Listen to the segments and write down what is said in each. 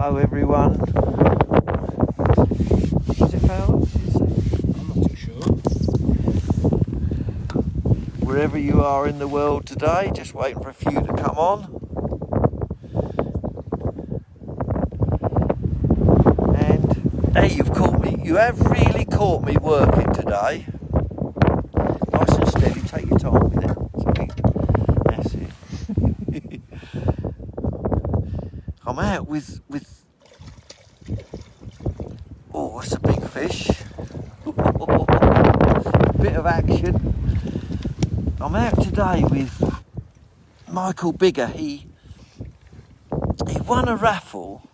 Hello everyone. Is it found? I'm not too sure. Wherever you are in the world today, just waiting for a few to come on. And hey, you've caught me. You have really caught me working today. Nice and steady. Take your time with it. That's it. I'm out with. Oh, it's a big fish. Bit of action. I'm out today with Michael Biggar. He won a raffle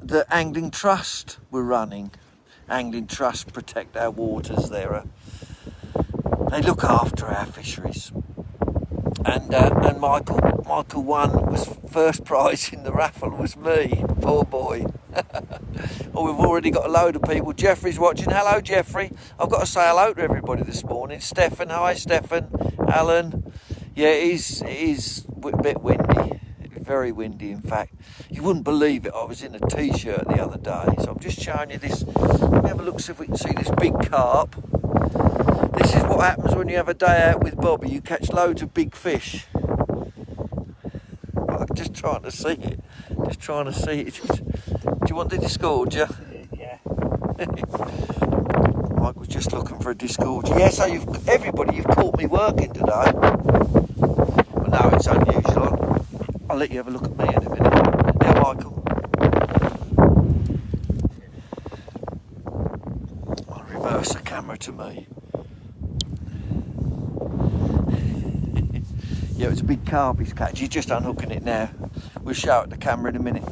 that Angling Trust were running. Angling Trust protect our waters. They look after our fisheries. And Michael won, was first prize in the raffle was me, poor boy. Oh, we've already got a load of people. Jeffrey's watching. Hello, Jeffrey. I've got to say hello to everybody this morning. Stefan, hi, Stefan. Alan. Yeah, it is a bit windy. Very windy, in fact. You wouldn't believe it. I was in a t-shirt the other day. So I'm just showing you this. Let me have a look, see if we can see this big carp. This is what happens when you have a day out with Bobby. You catch loads of big fish. I'm just trying to see it. Just trying to see it. Do you want the disgorger? Yeah. Mike was just looking for a disgorger. Yeah, so you've caught me working today. Well, no, it's unusual. I'll let you have a look at me in a minute. Yeah, Michael. I'll reverse the camera to me. Yeah, it was a big carp he's catch. He's just unhooking it now. We'll show it the camera in a minute.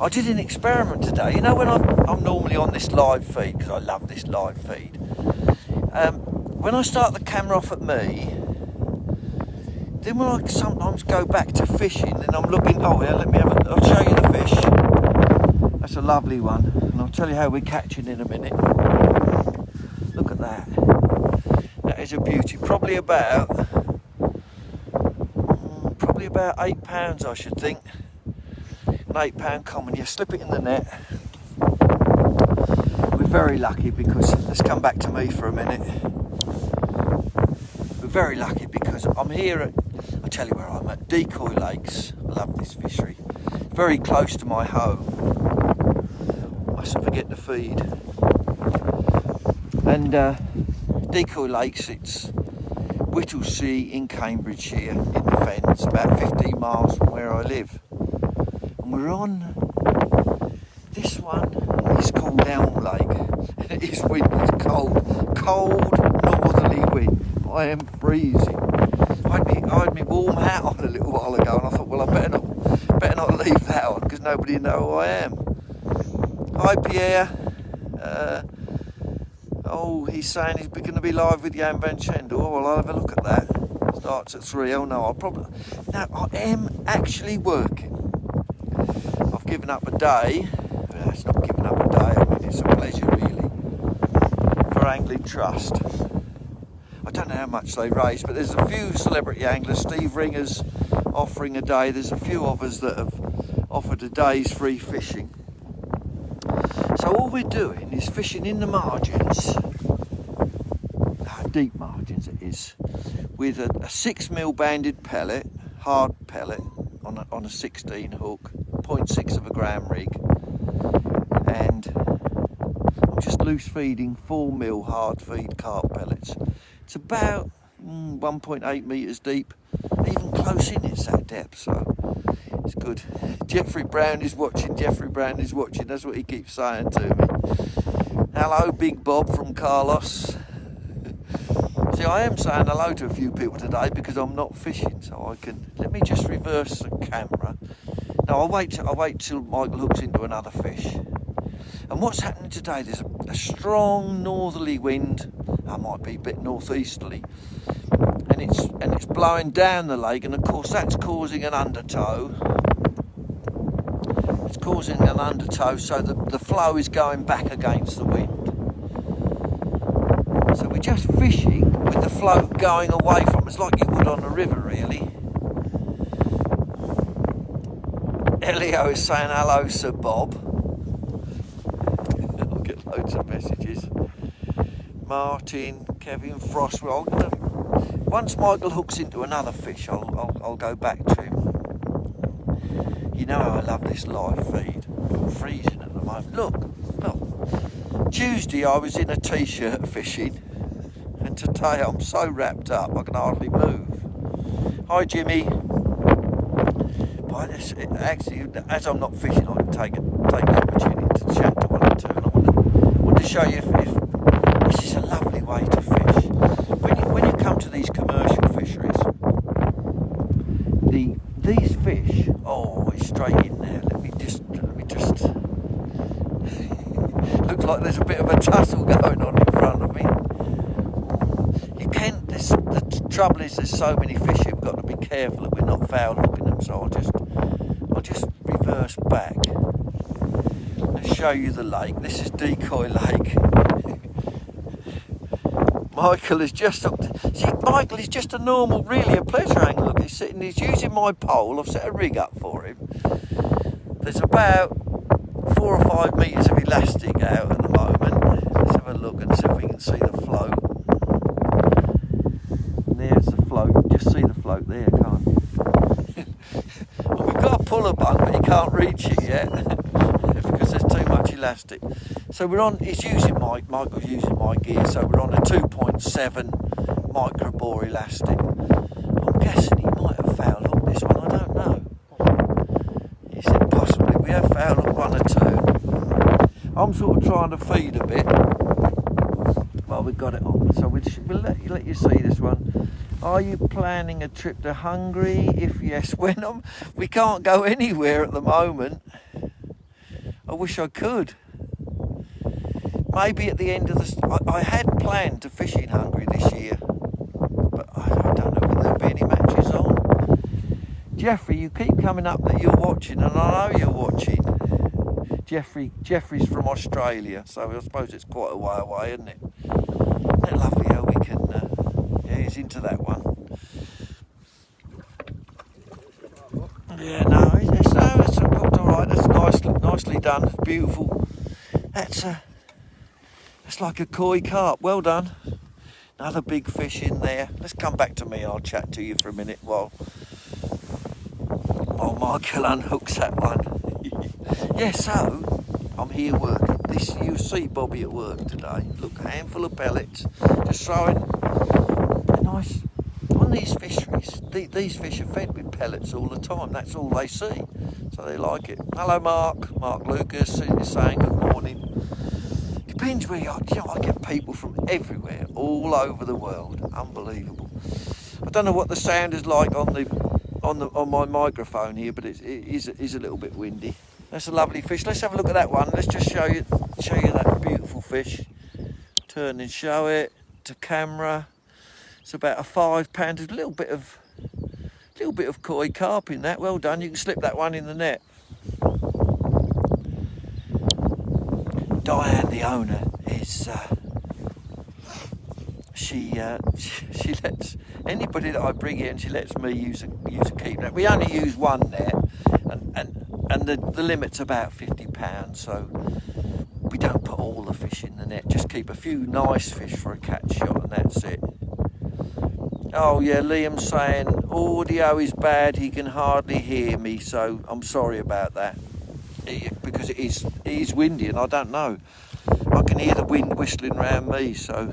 I did an experiment today. You know, when I'm normally on this live feed, because I love this live feed. When I start the camera off at me, then when I sometimes go back to fishing, then I'm looking, oh yeah, I'll show you the fish. That's a lovely one. And I'll tell you how we're catching in a minute. Look at that. That is a beauty. Probably about 8 pounds, I should think. An 8 pound common. Yeah, slip it in the net. We're very lucky because, let's come back to me for a minute. We're very lucky because I'm here I'll tell you where I'm at, Decoy Lakes. I love this fishery. Very close to my home. Mustn't forget the feed. And Decoy Lakes, it's Whittlesey in Cambridgeshire, in the fens, about 15 miles from where I live. And we're on this one. It's called Elm Lake. It is windy, it's cold northerly wind. I am freezing. I had my warm hat on a little while ago, and I thought, well, I better not leave that on because nobody know who I am. Hi, Pierre. He's saying he's going to be live with Jan Van Chendel. Oh, well, I'll have a look at that. Starts at 3. Oh no, I am actually working. I've given up a day. Well, it's not giving up a day. I mean, it's a pleasure really. For Angling Trust. I don't know how much they raise, but there's a few celebrity anglers. Steve Ringer's offering a day. There's a few of us that have offered a day's free fishing. So all we're doing is fishing in the margins, deep margins it is, with a 6mm banded pellet, hard pellet, on a 16 hook, 0.6 of a gram rig, and I'm just loose feeding 4mm hard feed carp pellets. It's about 1.8 metres deep, even close in it's that depth, so it's good. Jeffrey Brown is watching, that's what he keeps saying to me. Hello, Big Bob from Carlos. See, I am saying hello to a few people today because I'm not fishing, so I can, let me just reverse the camera. No, I'll wait till Michael hooks into another fish. And what's happening today, there's a strong northerly wind, I might be a bit northeasterly, and it's blowing down the lake, and of course that's causing an undertow. It's causing an undertow, so the flow is going back against the wind. So we're just fishing with the flow going away from us, like you would on a river really. Elio is saying hello, Sir Bob. I'll get loads of messages. Martin, Kevin Frost. Well, once Michael hooks into another fish, I'll go back to him. You know how I love this live feed. I'm freezing at the moment. Look. Tuesday I was in a t-shirt fishing, and today I'm so wrapped up I can hardly move. Hi Jimmy. But actually, as I'm not fishing, I can take the opportunity to chat to one or two, and I want to show you if this is a lovely way to fish. When you come to these commercial fisheries, these fish, oh, it's straight in there. Let me just. Looks like there's a bit of a tussle going on in front of me. The trouble is there's so many fish, we've got to be careful that we're not foul hooking them. So I'll just reverse back and show you the lake. This is Decoy Lake. Michael is just Michael is just a normal, really a pleasure angler. Look, he's using my pole. I've set a rig up for him. There's about 4 or 5 metres of elastic out at the moment. Let's have a look and see if we can see the float. And there's the float. Just see the float there, can't you? Well, we've got a puller bung, but you can't reach it yet because there's too much elastic. So Michael's using my gear, so we're on a 2.7 microbore elastic. I'm guessing he might have foul hooked this one, I don't know. He said possibly. We have foul hooked one or two. I'm sort of trying to feed a bit. Well, we've got it on, so we'll let you see this one. Are you planning a trip to Hungary? If yes, when? We can't go anywhere at the moment. I wish I could. Maybe at the end of I had planned to fish in Hungary this year, but I don't know whether there'll be any matches on. Jeffrey, you keep coming up that you're watching, and I know you're watching. Jeffrey's from Australia, so I suppose it's quite a way away, isn't it? Isn't it lovely how we can... yeah, he's into that one. Yeah, no, it's looked alright. That's nicely done. It's beautiful. That's like a koi carp. Well done. Another big fish in there. Let's come back to me. I'll chat to you for a minute while Michael unhooks that one. Yeah, so I'm here working. You'll see Bobby at work today. Look, a handful of pellets. Just throwing a nice... On these fisheries, these fish are fed with pellets all the time. That's all they see. So they like it. Hello, Mark. Mark Lucas is saying good morning. Depends where you are. You know, I get people from everywhere, all over the world. Unbelievable. I don't know what the sound is like on my microphone here, but it is a little bit windy. That's a lovely fish. Let's have a look at that one. Let's just show you that beautiful fish. Turn and show it to camera. It's about a 5 pounder. A little bit of koi carp in that. Well done. You can slip that one in the net. Diane, the owner, is she lets anybody that I bring in, she lets me use a keep net. We only use one net, and the limit's about £50, so we don't put all the fish in the net. Just keep a few nice fish for a catch shot, and that's it. Oh yeah, Liam's saying audio is bad. He can hardly hear me, so I'm sorry about that. Because it is windy, and I don't know. I can hear the wind whistling around me, so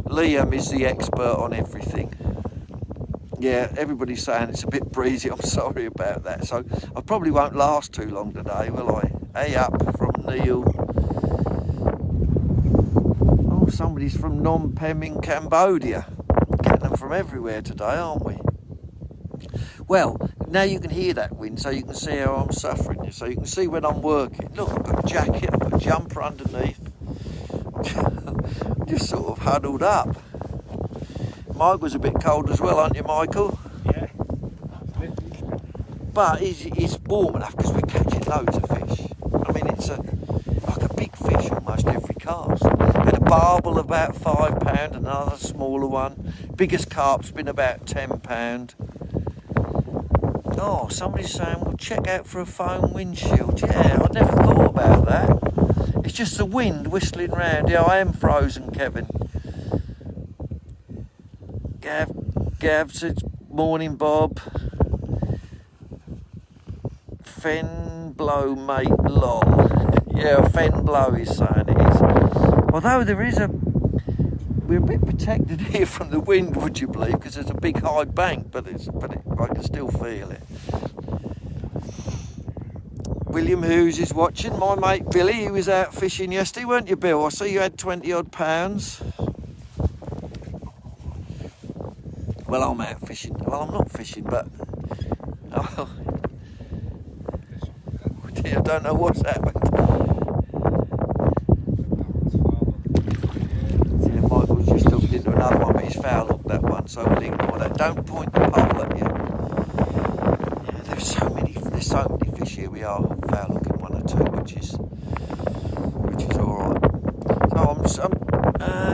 Liam is the expert on everything. Yeah, everybody's saying it's a bit breezy. I'm sorry about that. So I probably won't last too long today, will I? Hey up from Neil. Oh, somebody's from Phnom Penh in Cambodia. Getting them from everywhere today, aren't we? Well, now you can hear that wind, so you can see how I'm suffering. So you can see when I'm working. Look, I've got a jacket, I've got a jumper underneath. Just sort of huddled up. Mike was a bit cold as well, aren't you, Michael? Yeah. But it's warm enough because we're catching loads of fish. I mean, it's like a big fish almost every cast. Had a barbel about £5, another smaller one. Biggest carp's been about £10. Oh, somebody's saying, well, check out for a foam windshield. Yeah, I never thought about that. It's just the wind whistling round. Yeah, I am frozen, Kevin. Gav says, morning, Bob. Fen blow, mate, lol. Yeah, fen blow is saying it is. Although we're a bit protected here from the wind, would you believe? Because there's a big high bank, but I can still feel it. William Hughes is watching. My mate Billy, he was out fishing yesterday, weren't you, Bill? I see you had 20 odd pounds. Well, I'm out fishing. Well, I'm not fishing, but oh, I don't know what's happened. Yeah, Michael's just hooked into another one, but he's foul hooked that one, so we'll ignore that. Don't point the pole at you. Yeah, there's so many fish here. We are foul hooking one or two, which is all right. So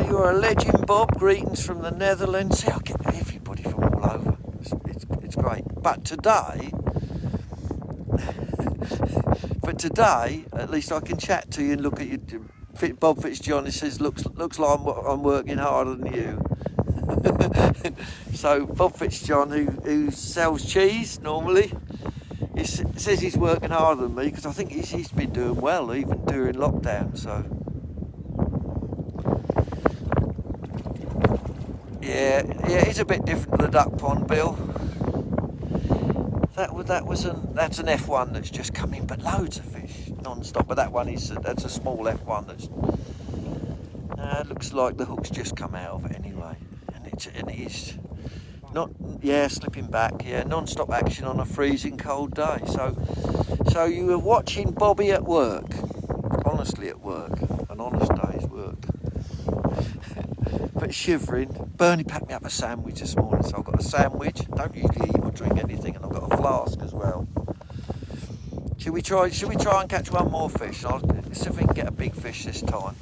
you're a legend, Bob. Greetings from the Netherlands. See, I get everybody from all over. It's great. But today, at least I can chat to you and look at you. Bob Fitzjohn says, looks like I'm working harder than you. So Bob Fitzjohn, who sells cheese normally, he says he's working harder than me because I think he's been doing well even during lockdown. So yeah, it's a bit different to the duck pond, Bill. That's an F1 that's just come in, but loads of fish non-stop. But that's a small F1 that's looks like the hook's just come out of it anyway, and it is not slipping back. Yeah, non-stop action on a freezing cold day. So you were watching Bobby at work, honestly at work, an honest day's work. But shivering. Bernie packed me up a sandwich this morning, so I've got a sandwich. Don't usually eat or drink anything, and I've got a flask as well. Should we try and catch one more fish? Let's see if we can get a big fish this time.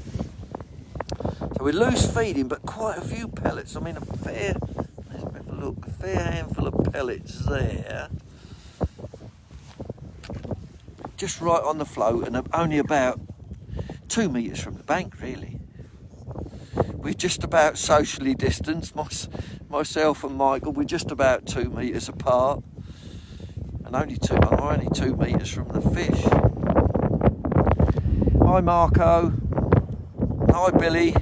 So we're loose feeding, but quite a few pellets. I mean, let's have a look, a fair handful of pellets there. Just right on the float, and only about 2 metres from the bank, really. We're just about socially distanced, myself and Michael. We're just about 2 metres apart, and I'm only 2 metres from the fish. Hi Marco, hi Billy,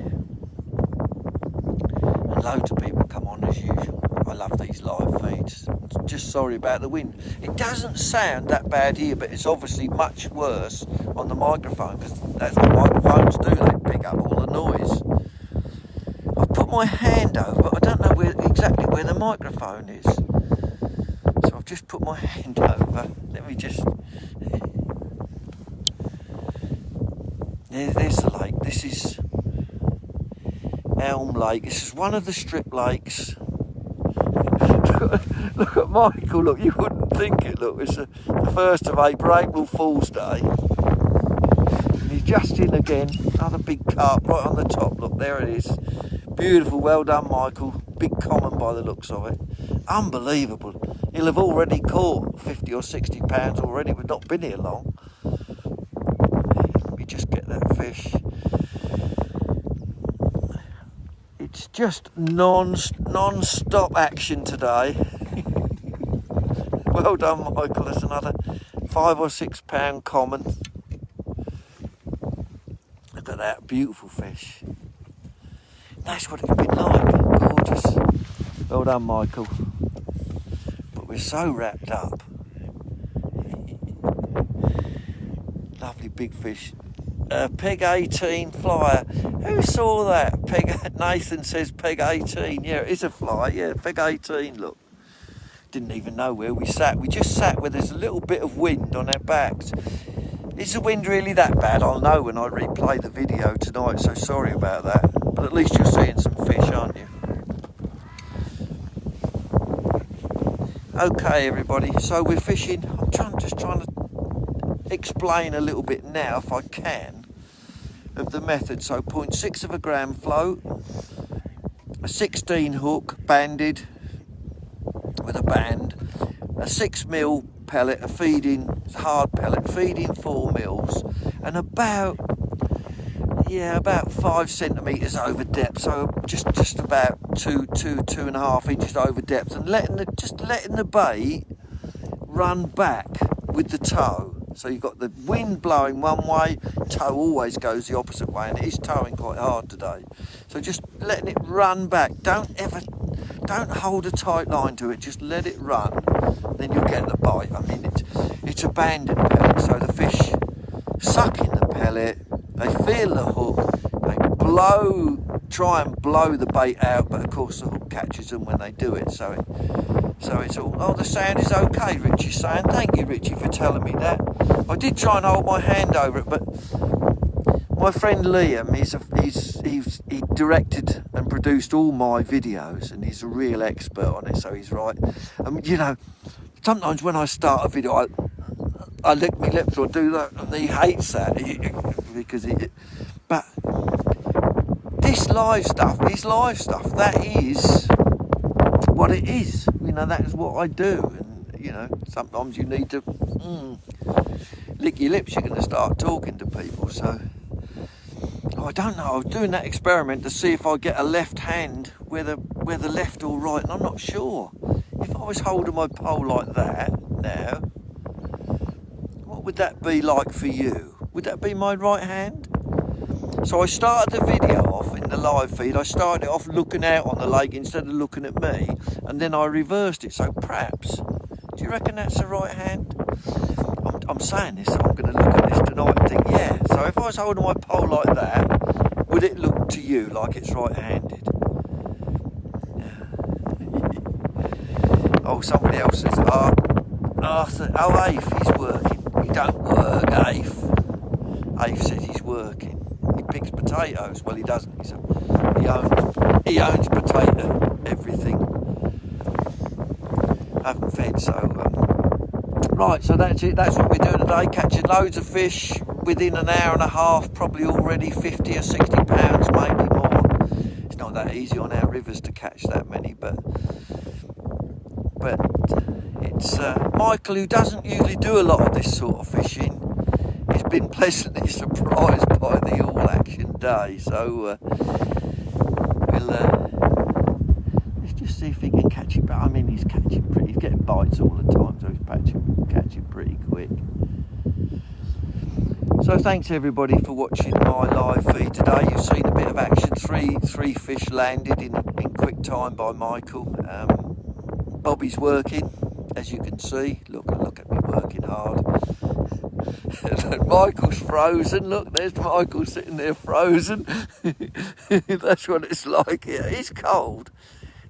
and loads of people come on as usual. I love these live feeds. Just sorry about the wind. It doesn't sound that bad here, but it's obviously much worse on the microphone, because that's what microphones do. They pick up all the noise. Put my hand over, but I don't know exactly where the microphone is. So I've just put my hand over. Let me just... There's the lake. This is Elm Lake. This is one of the strip lakes. Look at Michael, look, you wouldn't think it. Look, it's the 1st of April Fool's Day. And he's just in again. Another big carp right on the top. Look, there it is. Beautiful, well done, Michael. Big common by the looks of it. Unbelievable. He'll have already caught 50 or 60 pounds already. We've not been here long. Let me just get that fish. It's just non-stop action today. Well done, Michael. That's another 5 or 6 pound common. Look at that, beautiful fish. That's what it's been like. Gorgeous. Well done, Michael. But we're so wrapped up. Lovely big fish. Peg 18 flyer. Who saw that? Nathan says peg 18. Yeah, it is a fly. Yeah, peg 18, look. Didn't even know where we sat. We just sat where there's a little bit of wind on our backs. Is the wind really that bad? I'll know when I replay the video tonight, so sorry about that. But at least you're seeing some fish, aren't you? Okay, everybody, so we're fishing. I'm just trying to explain a little bit now, if I can, of the method. So 0.6 of a gram float, a 16 hook banded with a band, a 6mm pellet, a feeding hard pellet, feeding 4 mils, and about 5 centimetres over depth, so just about 2.5 inches over depth, and letting the bait run back with the tow. So you've got the wind blowing one way, tow always goes the opposite way, and it is towing quite hard today. So just letting it run back. Don't hold a tight line to it, just let it run, then you'll get the bite. I mean, it's a banded pellet, so the fish suck in the pellet, they feel the hook, they try and blow the bait out, but of course the hook catches them when they do it, so it's all, oh, the sound is okay, Richie's saying. Thank you, Richie, for telling me that. I did try and hold my hand over it, but my friend Liam, he directed and produced all my videos, and he's a real expert on it, so he's right. You know, sometimes when I start a video, I lick my lips or do that, and he hates that because but this live stuff, that is what it is. You know, that is what I do, and you know, sometimes you need to lick your lips. You're going to start talking to people, so. I don't know. I was doing that experiment to see if I get a left hand whether left or right, and I'm not sure. If I was holding my pole like that now, what would that be like for you? Would that be my right hand? So I started the video off in the live feed. I started it off looking out on the lake instead of looking at me, and then I reversed it. So perhaps, do you reckon that's the right hand? I'm saying this, so I'm going to look at this tonight and think, yeah. So if I was holding my pole like that, would it look to you like it's right-handed? Oh, somebody else says, Arthur, Afe, he's working. You don't work, Afe. Afe says he's working. He picks potatoes. Well, he doesn't. He owns potato everything. I haven't fed, so... Right, so that's it. That's what we're doing today. Catching loads of fish within an hour and a half, probably already 50 or 60 pounds, maybe more. It's not that easy on our rivers to catch that many, but it's Michael, who doesn't usually do a lot of this sort of fishing. He's been pleasantly surprised by the all-action day, so let's just see if he can catch it. But I mean, he's getting bites all the time, so he's catching pretty quick. So thanks everybody for watching my live feed today. You've seen a bit of action. Three fish landed in quick time by Michael. Bobby's working, as you can see. Look at me working hard. Michael's frozen. Look, there's Michael sitting there frozen. That's what it's like here. It's cold.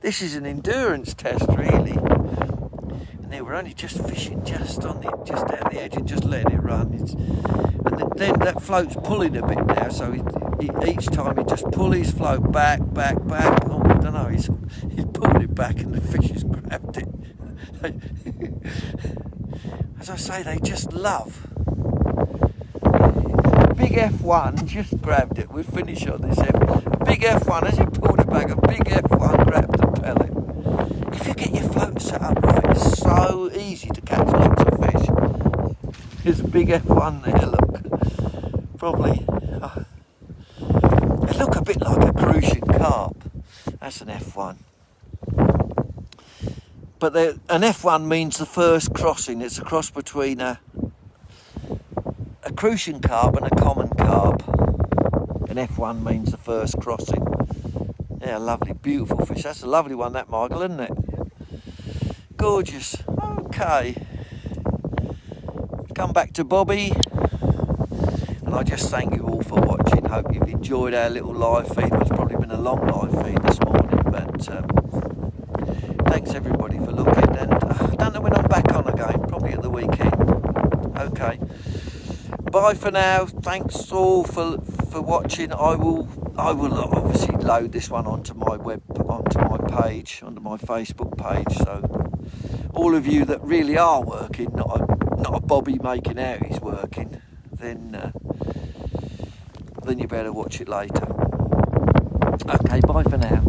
This is an endurance test, really. And they were only just fishing just down the edge and just letting it run. And then that float's pulling a bit now, so each time he just pull his float back. Oh, I don't know, he's pulled it back and the fish has grabbed it. As I say, they just love. Big F1 just grabbed it. We'll finish on this F. Big F1, as he pulled it back, a big F1 grabbed the pellet. If you get your float set up right, it's so easy to catch lots of fish. There's a big F1 there, look. Probably. They look a bit like a crucian carp. That's an F1. But an F1 means the first crossing. It's a cross between a crucian carp and a common carp. An F1 means the first crossing. Yeah, lovely, beautiful fish. That's a lovely one, that, Michael, isn't it? Gorgeous. Okay. Come back to Bobby. And I just thank you all for watching. Hope you've enjoyed our little live feed. It's probably been a long live feed this morning, but thanks everybody for looking. And I don't know when I'm back on again. Probably at the weekend. Okay. Bye for now. Thanks all for watching. I will obviously load this one onto my page, onto my Facebook page. So all of you that really are working, not a Bobby making out he's working, then you better watch it later. Okay, bye for now.